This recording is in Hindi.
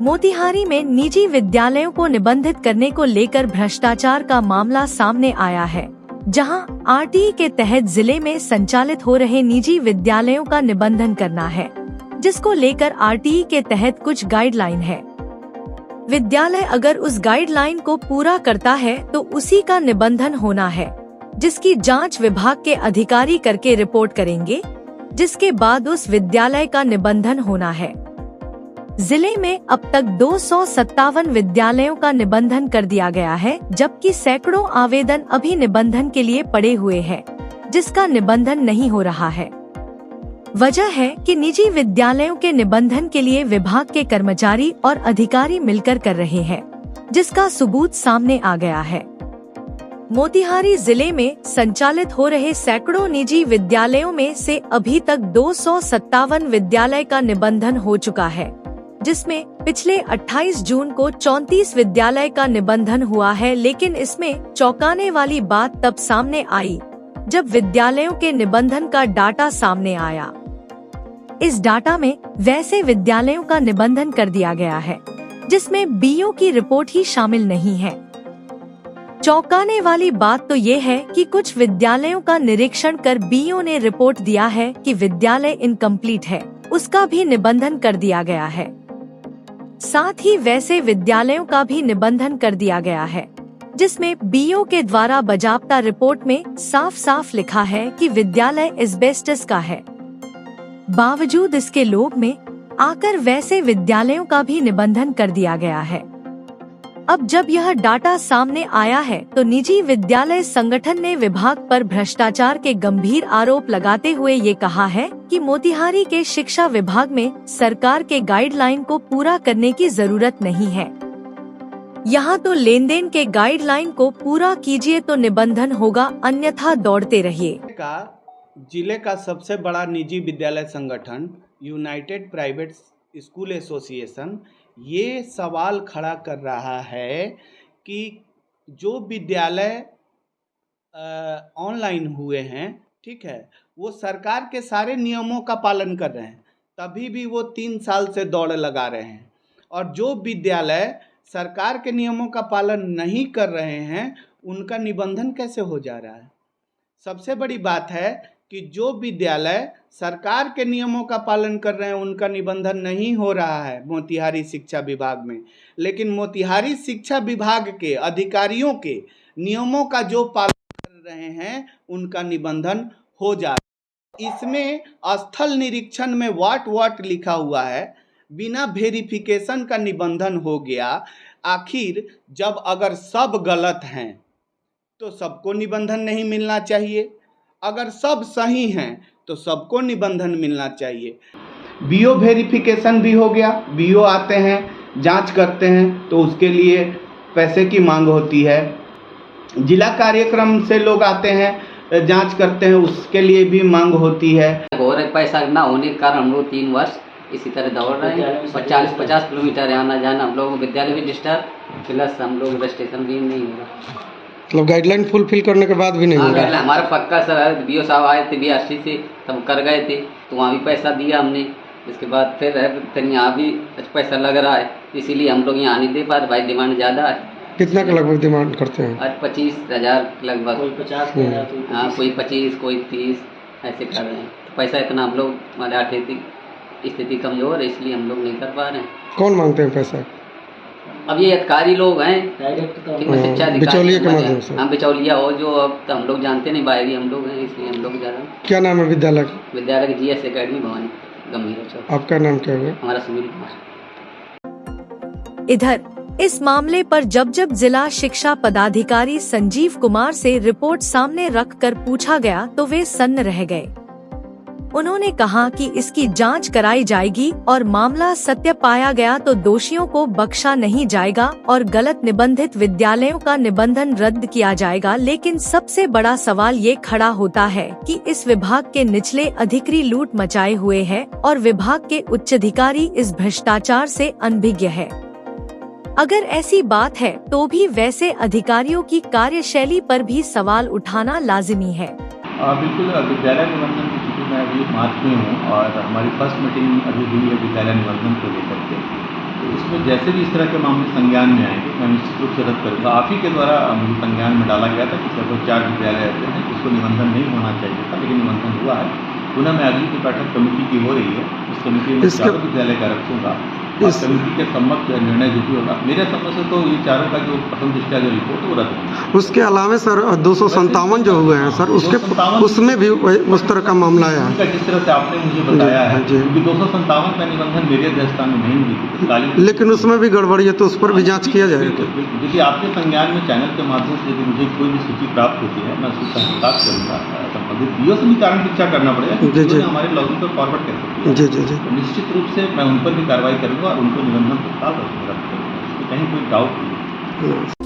मोतिहारी में निजी विद्यालयों को निबंधित करने को लेकर भ्रष्टाचार का मामला सामने आया है, जहां आरटीई के तहत जिले में संचालित हो रहे निजी विद्यालयों का निबंधन करना है, जिसको लेकर आरटीई के तहत कुछ गाइडलाइन है। विद्यालय अगर उस गाइडलाइन को पूरा करता है तो उसी का निबंधन होना है, जिसकी जांच विभाग के अधिकारी करके रिपोर्ट करेंगे, जिसके बाद उस विद्यालय का निबंधन होना है। जिले में अब तक 257 विद्यालयों का निबंधन कर दिया गया है, जबकि सैकड़ों आवेदन अभी निबंधन के लिए पड़े हुए हैं, जिसका निबंधन नहीं हो रहा है। वजह है कि निजी विद्यालयों के निबंधन के लिए विभाग के कर्मचारी और अधिकारी मिलकर कर रहे हैं, जिसका सबूत सामने आ गया है। मोतिहारी जिले में संचालित हो रहे सैकड़ों निजी विद्यालयों में से अभी तक 257 विद्यालय का निबंधन हो चुका है, जिसमें पिछले 28 जून को 34 विद्यालय का निबंधन हुआ है। लेकिन इसमें चौंकाने वाली बात तब सामने आई जब विद्यालयों के निबंधन का डाटा सामने आया। इस डाटा में वैसे विद्यालयों का निबंधन कर दिया गया है जिसमें बीओ की रिपोर्ट ही शामिल नहीं है। चौंकाने वाली बात तो ये है कि कुछ विद्यालयों का निरीक्षण कर बीओ ने रिपोर्ट दिया है कि विद्यालय इनकम्प्लीट है, उसका भी निबंधन कर दिया गया है। साथ ही वैसे विद्यालयों का भी निबंधन कर दिया गया है, जिसमें बीओ के द्वारा बाजाप्ता रिपोर्ट में साफ साफ लिखा है कि विद्यालय एस्बेस्टस का है। बावजूद इसके लोभ में आकर वैसे विद्यालयों का भी निबंधन कर दिया गया है। अब जब यह डाटा सामने आया है तो निजी विद्यालय संगठन ने विभाग पर भ्रष्टाचार के गंभीर आरोप लगाते हुए ये कहा है कि मोतिहारी के शिक्षा विभाग में सरकार के गाइडलाइन को पूरा करने की जरूरत नहीं है। यहाँ तो लेन देन के गाइडलाइन को पूरा कीजिए तो निबंधन होगा, अन्यथा दौड़ते रहिए। जिले का सबसे बड़ा निजी विद्यालय संगठन यूनाइटेड प्राइवेट स्कूल एसोसिएशन ये सवाल खड़ा कर रहा है कि जो विद्यालय ऑनलाइन हुए हैं, ठीक है, वो सरकार के सारे नियमों का पालन कर रहे हैं, तभी भी वो 3 साल से दौड़ लगा रहे हैं। और जो विद्यालय सरकार के नियमों का पालन नहीं कर रहे हैं, उनका निबंधन कैसे हो जा रहा है। सबसे बड़ी बात है कि जो विद्यालय सरकार के नियमों का पालन कर रहे हैं, उनका निबंधन नहीं हो रहा है मोतिहारी शिक्षा विभाग में, लेकिन मोतिहारी शिक्षा विभाग के अधिकारियों के नियमों का जो पालन कर रहे हैं, उनका निबंधन हो जा रहा है। इसमें स्थल निरीक्षण में वाट लिखा हुआ है, बिना वेरिफिकेशन का निबंधन हो गया। आखिर जब अगर सब गलत हैं तो सबको निबंधन नहीं मिलना चाहिए, अगर सब सही हैं तो सबको निबंधन मिलना चाहिए। बीओ वेरिफिकेशन भी हो गया, बीओ आते हैं, जांच करते हैं, तो उसके लिए पैसे की मांग होती है। जिला कार्यक्रम से लोग आते हैं, जांच करते हैं, उसके लिए भी मांग होती है। और पैसा ना होने के कारण हम लोग 3 वर्ष इसी तरह दौड़ रहे हैं। 40-50 किलोमीटर आना जाना, हम लोग विद्यालय भी डिस्टर्ब, प्लस हम लोग रजिस्ट्रेशन भी नहीं होगा। मतलब गाइडलाइन फुलफिल करने के बाद भी नहीं होगा। हमारा पक्का सर बीओ साहब आए थे बीआरसी से, तब कर गए थे, तो वहाँ भी पैसा दिया हमने। इसके बाद फिर यहाँ भी पैसा लग रहा है, इसीलिए हम लोग यहाँ नहीं दे पा रहे। भाई डिमांड ज़्यादा है। कितना का लगभग डिमांड करते हैं? आज 25,000 लगभग। कोई 50, हाँ, कोई 25, कोई 30 ऐसे कर रहे हैं। तो पैसा इतना हम लोग, हमारे आर्थिक स्थिति कमजोर है, इसलिए हम लोग नहीं कर पा रहे हैं। कौन मांगते हैं पैसा? अब ये अधिकारी लोग हैं, शिक्षा बिचौलिया के माध्यम से। हम बिचौलिया हो जो, अब तो हम लोग जानते नहीं, बाहरी हम लोग हैं, इसलिए हम लोग ज़्यादा। क्या नाम है विद्यालय? विद्यालय GS एकेडमी भवानी गंभीर चौक। आपका नाम क्या हुआ? हमारा सुनील कुमार। इधर इस मामले पर जब जिला शिक्षा पदाधिकारी संजीव कुमार से रिपोर्ट सामने रखकर पूछा गया तो वे सन्न रह गए। उन्होंने कहा कि इसकी जांच कराई जाएगी और मामला सत्य पाया गया तो दोषियों को बख्शा नहीं जाएगा और गलत निबंधित विद्यालयों का निबंधन रद्द किया जाएगा। लेकिन सबसे बड़ा सवाल ये खड़ा होता है कि इस विभाग के निचले अधिकारी लूट मचाए हुए हैं और विभाग के उच्चाधिकारी इस भ्रष्टाचार से अनभिज्ञ है। अगर ऐसी बात है तो भी वैसे अधिकारियों की कार्यशैली पर भी सवाल उठाना लाजिमी है। बिल्कुल, विद्यालय निबंधन की स्थिति में अभी मार्च में हूँ और हमारी फर्स्ट मीटिंग अभी हुई है विद्यालय निबंधन को लेकर के। तो इसमें जैसे भी इस तरह के मामले संज्ञान में आएंगे मैं निश्चित रूप से रद्द करूँगा। आप ही के द्वारा मुझे संज्ञान में डाला गया था कि लगभग 4 विद्यालय ऐसे हैं जिसको निबंधन नहीं होना चाहिए था, लेकिन निबंधन हुआ है। पुनः मैं अगली की बैठक कमेटी की हो रही है, उस कमेटी में चारों विद्यालय का रखूँगा और कमेटी के सम्मत निर्णय जो भी होगा, मेरे समझ से तो ये चारों का जो प्रथम दृष्टया जो रिपोर्ट वो रद्द होगी। उसके अलावा सर 257 जो हुए हैं सर, उसमें भी उस तरह का मामला आया है। जिस तरह से आपने मुझे बताया है, क्योंकि 257 का निबंधन मेरे अध्यक्षता में नहीं हुई, लेकिन उसमें भी गड़बड़ी है, तो उस पर भी जांच किया जाएगा। देखिए, आपके संज्ञान में चैनल के माध्यम से यदि मुझे कोई भी सूची प्राप्त होती है, मैं उसकी तहकीकात करूँगा। संबंधित बीओ से भी कारण पीछा करना पड़ेगा, हमारे लॉगिंग पर फॉरवर्ड कर सकती है। जी। तो निश्चित रूप से मैं उन पर भी कार्रवाई करूँगा और उनको निबंधन तत्काल रद्द करूँगा, कहीं कोई डाउट नहीं।